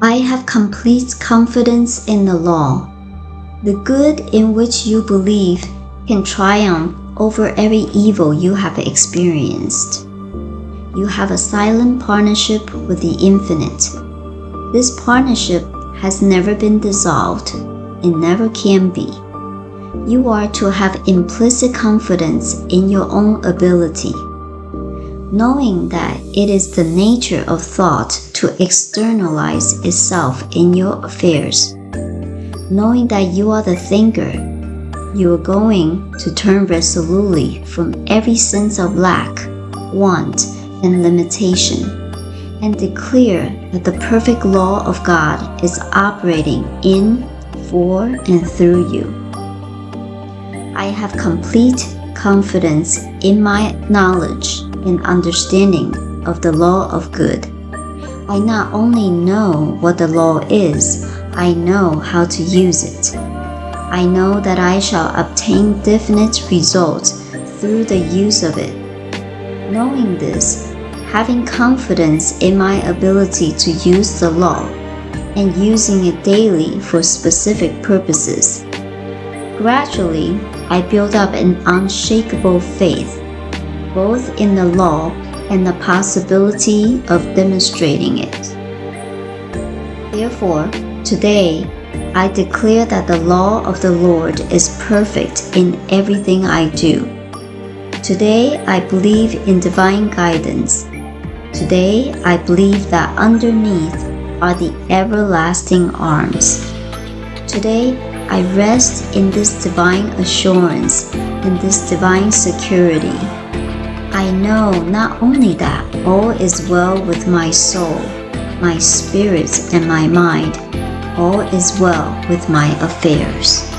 I have complete confidence in the law. The good in which you believe can triumph over every evil you have experienced. You have a silent partnership with the infinite. This partnership has never been dissolved and never can be. You are to have implicit confidence in your own ability, knowing that it is the nature of thought to externalize itself in your affairs. Knowing that you are the thinker, you are going to turn resolutely from every sense of lack, want, and limitation, and declare that the perfect law of God is operating in, for, and through you. I have complete confidence in my knowledge and understanding of the law of good. I not only know what the law is, I know how to use it. I know that I shall obtain definite results through the use of it. Knowing this, having confidence in my ability to use the law, and using it daily for specific purposes, gradually I build up an unshakable faith, both in the law and the possibility of demonstrating it. Therefore, today, I declare that the law of the Lord is perfect in everything I do. Today, I believe in divine guidance. Today, I believe that underneath are the everlasting arms. Today, I rest in this divine assurance and this divine security. I know not only that all is well with my soul, my spirit, and my mind, all is well with my affairs.